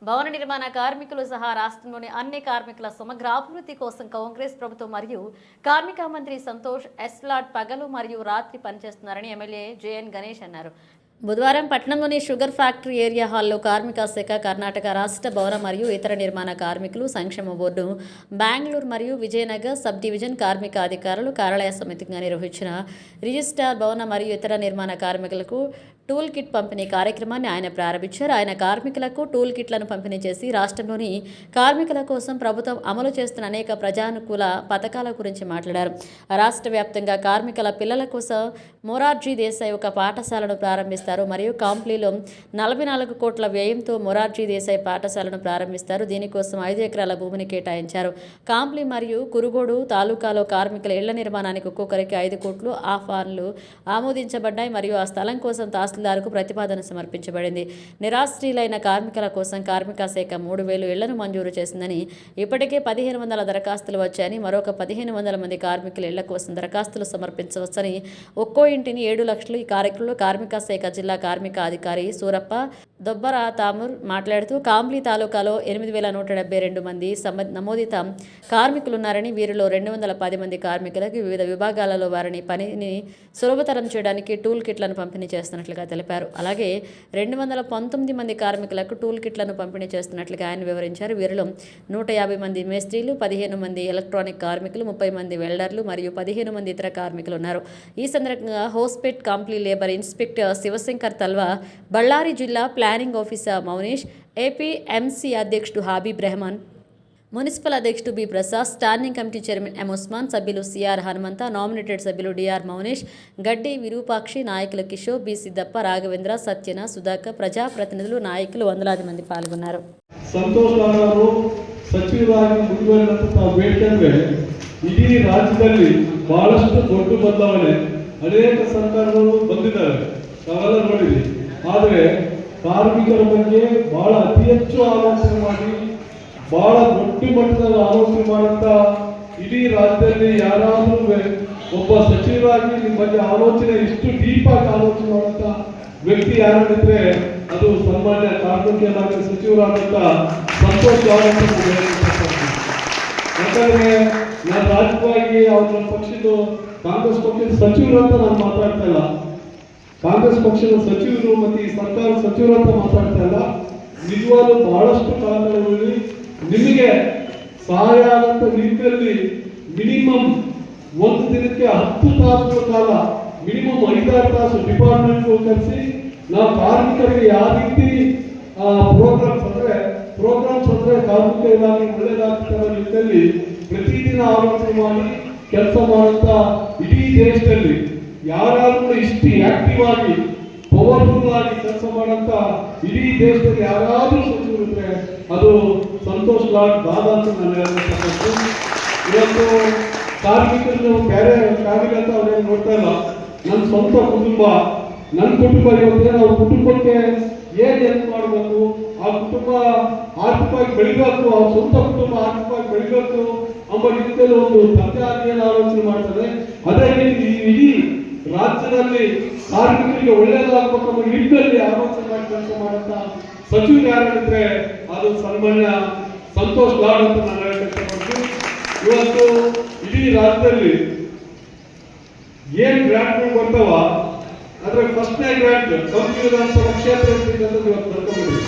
భవన నిర్మాణ కార్మికులు సహా రాష్ట్రంలోని అన్ని కార్మికుల సమగ్ర అభివృద్ధి కోసం కాంగ్రెస్ ప్రభుత్వం మరియు కార్మిక మంత్రి సంతోష్ ఎస్లాట్ పగలు మరియు రాత్రి పనిచేస్తున్నారని ఎమ్మెల్యే జేఎన్ గణేష్ అన్నారు. బుధవారం పట్టణంలోని షుగర్ ఫ్యాక్టరీ ఏరియా హాల్లో కార్మిక శాఖ, కర్ణాటక రాష్ట్ర భవన మరియు ఇతర నిర్మాణ కార్మికులు సంక్షేమ బోర్డు, బెంగళూరు మరియు విజయనగర్ సబ్ డివిజన్ కార్మిక అధికారులు కార్యాలయ సమితిగా నిర్వహించిన రిజిస్ట్రార్ భవన మరియు ఇతర నిర్మాణ కార్మికులకు టూల్ కిట్ పంపిణీ కార్యక్రమాన్ని ఆయన ప్రారంభించారు. ఆయన కార్మికులకు టూల్ కిట్లను పంపిణీ చేసి రాష్ట్రంలోని కార్మికుల కోసం ప్రభుత్వం అమలు చేస్తున్న అనేక ప్రజానుకూల పథకాల గురించి మాట్లాడారు. రాష్ట్ర వ్యాప్తంగా కార్మికుల పిల్లల కోసం మొరార్జీ దేశాయ్ ఒక పాఠశాలను ప్రారంభిస్తారు మరియు కాంప్లీలో 44 కోట్ల వ్యయంతో మొరార్జీ దేశాయ్ పాఠశాలను ప్రారంభిస్తారు. దీనికోసం 5 ఎకరాల భూమిని కేటాయించారు. కాంప్లీ మరియు కురుగోడు తాలూకాలో కార్మికుల ఇళ్ల నిర్మాణానికి ఒక్కొక్కరికి 5 కోట్లు ఆహ్వానాలు ఆమోదించబడ్డాయి మరియు ఆ స్థలం కోసం తహసీల్దార్కు ప్రతిపాదన సమర్పించబడింది. నిరాశ్రయులైన కార్మికుల కోసం కార్మిక శాఖ 3,000 ఇళ్లను మంజూరు చేసిందని, ఇప్పటికే 1,500 దరఖాస్తులు వచ్చాయని, మరొక 1,500 మంది కార్మికుల ఇళ్ల కోసం దరఖాస్తులు సమర్పించవచ్చని, ఒక్కో ఇంటిని 7 లక్షలు. ఈ కార్యక్రమంలో కార్మిక శాఖ జిల్లా కార్మిక అధికారి సూరప్ప దొబ్బరా తామూర్ మాట్లాడుతూ కాంప్లీ తాలూకాలో 8,172 మంది నమోదిత కార్మికులున్నారని, వీరిలో 210 మంది కార్మికులకు వివిధ విభాగాలలో వారిని పనిని సులభతరం చేయడానికి టూల్ కిట్లను పంపిణీ చేస్తున్నట్లుగా తెలిపారు. అలాగే 219 మంది కార్మికులకు టూల్ కిట్లను పంపిణీ చేస్తున్నట్లుగా ఆయన వివరించారు. వీరిలో 150 మంది మేస్త్రీలు, 15 మంది ఎలక్ట్రానిక్ కార్మికులు, 30 మంది వెల్డర్లు మరియు 15 మంది ఇతర కార్మికులు ఉన్నారు. ఈ సందర్భంగా హోస్పేట్ కాంప్లీ లేబర్ ఇన్స్పెక్టర్ శివశంకర్ తల్వా, బళ్ళారి జిల్లా ప్లానింగ్ ఆఫీసర్ మౌనేష్, ఏపీఎంసీ అధ్యక్షుడు హబీబ్ రెహమాన్, మున్సిపల్ అధ్యక్షుడు B Prasad, standing committee chairman M Usman, సభ్యులు సిఆర్ హనుమంత, నామినేటెడ్ సభ్యులు డిఆర్ మౌనేష్, గడ్డి విరూపాక్షి, నాయకులు కిషోర్, బి సిద్దప్ప, రాఘవేంద్ర, సత్యన, సుధాకర్, ప్రజాప్రతినిధులు, నాయకులు వందలాది మంది పాల్గొన్నారు. ಇಡೀ ರಾಜ್ಯದಲ್ಲಿ ಬಹಳಷ್ಟು ದೊಡ್ಡ ಬದಲಾವಣೆ ಅನೇಕ ಸರ್ಕಾರಗಳು ಬಂದಿದ್ದಾರೆ, ತಾವೆಲ್ಲ ನೋಡಿದ್ರಿ. ಆದರೆ ಕಾರ್ಮಿಕರ ಬಗ್ಗೆ ಬಹಳ ಅತಿ ಹೆಚ್ಚು ಆಲೋಚನೆ ಮಾಡಿ, ಬಹಳ ದೊಡ್ಡ ಮಟ್ಟದಲ್ಲಿ ಆಲೋಚನೆ ಮಾಡಂತ ಇಡೀ ರಾಜ್ಯದಲ್ಲಿ ಯಾರಾದ್ರೂ ಒಬ್ಬ ಸಚಿವರಾಗಿ ನಿಮ್ಮ ಬಗ್ಗೆ ಆಲೋಚನೆ ಇಷ್ಟು ಡೀಪ್ ಆಗಿ ಆಲೋಚನೆ ಮಾಡಂತ ವ್ಯಕ್ತಿ ಯಾರಿದ್ರೆ ಅದು ಸನ್ಮಾನ್ಯ ಕಾರ್ಮಿಕ ಇಲಾಖೆ ಸಚಿವರಾದಂತ ಸಂತೋಷ್ ಯಾಕಂದ್ರೆ ನಾನು ರಾಜಕೀಯವಾಗಿ ಅವ್ರ ಪಕ್ಷದ ಕಾಂಗ್ರೆಸ್ ಪಕ್ಷದ ಸಚಿವರು ಅಂತ ನಾನು ಮಾತಾಡ್ತಾ ಇಲ್ಲ, ಕಾಂಗ್ರೆಸ್ ಪಕ್ಷದ ಸಚಿವರು ಮತ್ತೆ ಈ ಸರ್ಕಾರ ಸಚಿವರು ಅಂತ ಮಾತಾಡ್ತಾ ಇಲ್ಲ. ನಿಜವಾಗ್ಲೂ ಬಹಳಷ್ಟು ಕಾಲಗಳಲ್ಲಿ ನಿಮಗೆ ಸಹಾಯ ಆಗಂತ ರೀತಿಯಲ್ಲಿ ಮಿನಿಮಮ್ ಒಂದು ದಿನಕ್ಕೆ 10 ತಾಸುಗಳ ಕಾಲ, ಮಿನಿಮಮ್ 5-6 ತಾಸು ಡಿಪಾರ್ಟ್ಮೆಂಟ್ ಕರೆಸಿ ನಾವು ಕಾರ್ಮಿಕರಿಗೆ ಯಾವ ರೀತಿ ಪ್ರೋಗ್ರಾಮ್ಸ್ ಅಂದ್ರೆ ಕಾರ್ಮಿಕ ಇಲಾಖೆ ಒಳ್ಳೆದಾಗ್ತಿರೋ ರೀತಿಯಲ್ಲಿ ಪ್ರತಿದಿನ ಆಲೋಚನೆ ಮಾಡಿ ಕೆಲಸ ಮಾಡುತ್ತ ಇಡೀ ದೇಶದಲ್ಲಿ ಯಾರಾದ್ರೂ ಇಷ್ಟು ಆಕ್ಟಿವ್ ಆಗಿ ಪವರ್ಫುಲ್ ಆಗಿ ಕೆಲಸ ಮಾಡಂತ ಇಡೀ ದೇಶದಲ್ಲಿ ಯಾರಾದ್ರೂ ಸಚಿವರು ಇದ್ರೆ ಅದು ಸಂತೋಷ್ ಲಾಡ್ ದಾದಾ ಅಂತ ನಾನು ಹೇಳ್ತಕ್ಕಂಥದ್ದು. ಇವತ್ತು ಕಾರ್ಮಿಕರು ಬೇರೆ ಕಾರ್ಮಿಕ ಅಂತ ಅವ್ರೇನು ನೋಡ್ತಾ ಇಲ್ಲ. ನನ್ನ ಸ್ವಂತ ಕುಟುಂಬ ಇವತ್ತೇನು ಅವ್ರ ಕುಟುಂಬಕ್ಕೆ ಏನ್ ಹೆಲ್ಪ್ ಮಾಡಬೇಕು, ಆ ಕುಟುಂಬ ಆರ್ಥಿಕವಾಗಿ ಬೆಳಿಬೇಕು, ಅವ್ರ ಸ್ವಂತ ಕುಟುಂಬ ಆರ್ಥಿಕವಾಗಿ ಬೆಳಿಬೇಕು ಎಂಬ ರೀತಿಯಲ್ಲಿ ಒಂದು ತಂದೆ ಆಲೋಚನೆ ಮಾಡ್ತಾರೆ. ಅದೇ ರೀತಿ ಇಡೀ ರಾಜ್ಯದಲ್ಲಿ ಕಾರ್ಮಿಕರಿಗೆ ಒಳ್ಳೆಯದಾಗಬೇಕು ಎಂಬ ನಿಟ್ಟಿನಲ್ಲಿ ಆಲೋಚನೆ ಮಾಡಿ ಕೆಲಸ ಮಾಡಂತ ಸಚಿವರು ಯಾರಿದ್ರೆ ಅದು ಸನ್ಮಾನ್ಯ ಸಂತೋಷ್ ಲಾಡ್ ಅಂತ ನಾನು ಹೇಳ್ತಕ್ಕಂಥದ್ದು. ಇವತ್ತು ಇಡೀ ರಾಜ್ಯದಲ್ಲಿ ಏನ್ ಗ್ರಾಂಟ್ಗಳು ಬರ್ತಾವ ಅದ್ರ ಫಸ್ಟ್ನೇ ಗ್ರಾಂಟ್ ಕಂಪ್ನಿ ವಿಧಾನಸಭಾ ಕ್ಷೇತ್ರ ಇವತ್ತು ಬರ್ಕೊಂಡಿದ್ದೀವಿ.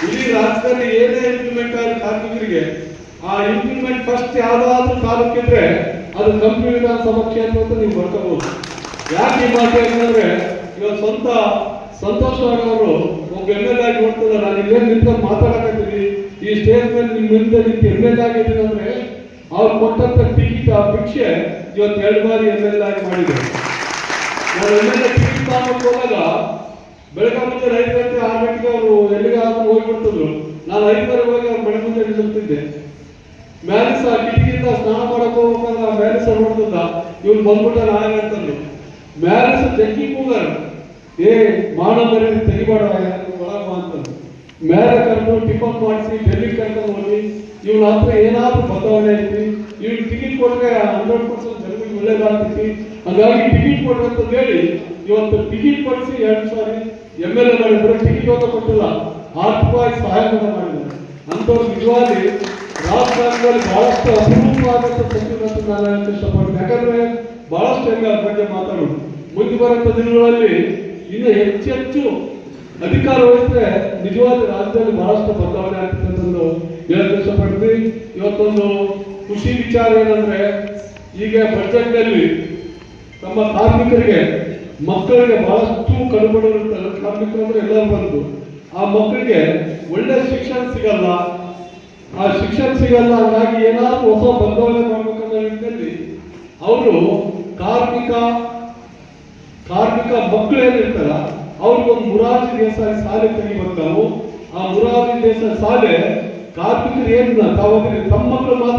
ಇಡೀ ರಾಜ್ಯದಲ್ಲಿ ಏನೇ ಇಂಪ್ಲಿಮೆಂಟ್ ಆದ ಕಾರ್ಮಿಕರಿಗೆ ಆ ಇಂಪ್ಲಿಮೆಂಟ್ ಫಸ್ಟ್ ಯಾವ್ದಾದ್ರು ತಾಲೂಕಿದ್ರೆ ಅದು ಕಂಪ್ನಿ ವಿಧಾನಸಭಾ ಕ್ಷೇತ್ರ ಅಂತ ನೀವು ಬರ್ಕೋಬಹುದು. ಯಾಕೆ ಈ ಮಾತು ಯಾಕಂದ್ರೆ ಇವತ್ತು ಸ್ವಂತ ಸಂತೋಷ್ ಅವರು ಒಬ್ಬ MLA ಆಗಿ ನೋಡ್ತಿದ್ದಾರೆ. ನಾನು ಇಲ್ಲೇ ನಿಂತ ಮಾತಾಡಕತ್ತೀನಿ, ಈ ಸ್ಟೇಜ್ ಮೇಲೆ ನಿಮ್ಮ ಮುಂದೆ ನಿಂತು MLA ಆಗಿದ್ದೀನಿ ಅಂದ್ರೆ ಅವ್ರು ಕೊಟ್ಟಂತ ಟಿಕೆಟ್ ಆ ಭಿಕ್ಷೆ ಇವತ್ತು 2 ಬಾರಿ MLA ಆಗಿ ಮಾಡಿದ್ದಾರೆ. ನಾನು MLA ಟಿಕೆಟ್ ತಗೊಂಡು ಹೋದಾಗ ಬೆಳಗ್ಗೆ ಮುಂಚೆ 5 ಗಂಟೆ 6 ಗಂಟೆಗೆ ಅವರು ಎಲ್ಲಿಗಾದ್ರೂ ಹೋಗ್ಬಿಡ್ತಿದ್ರು. ನಾನು 5 ಹೋಗಿ ಅವ್ರ ಮನೆ ಮುಂದೆ ನಿಲ್ತಿದ್ದೆ. ಮ್ಯಾಲಿಸ ಕಿಟಕಿಯಿಂದ ಸ್ನಾನ ಮಾಡಕ್ ಹೋಗ್ಬೇಕಾದ್ರೆ ಮ್ಯಾಲಿಸ ನೋಡ್ತಿದ್ದ, ಇವ್ರು ಬಂದ್ಬಿಟ್ಟ ನಾಳೆ ಅಂತಂದ್ರು. ಮ್ಯಾಲಿಸ ಜಗ್ಗಿ ಕೂಗಾರ, ಏ ಮಾಡೋ ಬರೀ ತೆಗಿಬೇಡ ಒಳಗ ಅಂತಂದು ಮೇಲೆ ಕರೆದು ಟಿಫನ್ ಮಾಡಿಸಿ ಡೆಲ್ಲಿ ಕರ್ಕೊಂಡು ಹೋಗಿ ಇವ್ನ ಹತ್ರ ಏನಾದ್ರೂ ಬದಲಾವಣೆ ಐತಿ, ಇವ್ನ ಟಿಕೆಟ್ ಕೊಟ್ರೆ 100% ಜನರಿಗೆ ಒಳ್ಳೇದಾಗ್ತೈತಿ, ಹಾಗಾಗಿ ಟಿಕೆಟ್ ಕೊಡ್ಬೇಕಂತ ಹೇಳಿ ಇವತ್ತು ಟಿಕೆಟ್ ಕೊಡಿಸಿ 2 ಸಾರಿ MLA ಮಾಡಿದ್ರೆ ಟಿಕೆಟ್ ಅಂತ ಕೊಟ್ಟಿಲ್ಲ. ಆರ್ಥಿಕವಾಗಿ ಸಹಾಯ ಕೂಡ ಮಾಡಿದ್ದಾರೆ. ಅಂಥವ್ರು ನಿಜವಾಗಿ ರಾಜಕಾರಣದಲ್ಲಿ ಬಹಳಷ್ಟು ಅಪರೂಪವಾದಂಥ ಸಚಿವರು ಅಂತ ನಾನು ಹೇಳಕ್ಕೆ ಇಷ್ಟಪಡ್ತೀನಿ. ಯಾಕಂದ್ರೆ ಬಹಳಷ್ಟು ಹೆಂಗೆ ಅದ್ರ ಬಗ್ಗೆ ಮಾತಾಡೋದು. ಮುಂದೆ ಬರುವಂಥ ದಿನಗಳಲ್ಲಿ ಇನ್ನು ಹೆಚ್ಚು ಅಧಿಕಾರ ವಹಿಸಿದ್ರೆ ನಿಜವಾದ ರಾಜ್ಯದಲ್ಲಿ ಬಹಳಷ್ಟು ಬದಲಾವಣೆ ಆಗ್ತದೆ ಅಂತ ಹೇಳಕ್ಕೆ ಇಷ್ಟಪಡ್ತೀನಿ. ಇವತ್ತೊಂದು ಖುಷಿ ವಿಚಾರ ಏನಂದ್ರೆ, ಈಗ ಬಜೆಟ್ ನಲ್ಲಿ ನಮ್ಮ ಕಾರ್ಮಿಕರಿಗೆ ಮಕ್ಕಳಿಗೆ ಬಹಳಷ್ಟು ಕಡುಬಡವರು ಇರ್ತಾರೆ. ಕಾರ್ಮಿಕರು ಅಂದ್ರೆ ಎಲ್ಲರೂ ಬಂದು ಆ ಮಕ್ಕಳಿಗೆ ಒಳ್ಳೆ ಶಿಕ್ಷಣ ಸಿಗಲ್ಲ. ಆ ಶಿಕ್ಷಣ ಸಿಗಲ್ಲ, ಹಾಗಾಗಿ ಏನಾದ್ರೂ ಹೊಸ ಬದಲಾವಣೆ ಮಾಡ್ಬೇಕನ್ನೋ ನಿಟ್ಟಿನಲ್ಲಿ ಅವರು ಕಾರ್ಮಿಕ ಮಕ್ಕಳು ಏನಿರ್ತಾರ ಅವ್ರಿಗೊಂದು ಮುರಾರ್ಜಿ ದೇಸಾಯಿ ಶಾಲೆ ತೆಗಿಬೇಕು ನಾವು. ಆ ಮುರಾರ್ಜಿ ದೇಸಾಯಿ ಶಾಲೆ ಕಾರ್ಮಿಕರು ಏನಿಲ್ಲ ತಾವು ತಮ್ಮ ಮಕ್ಕಳು ಮಾತ್ರ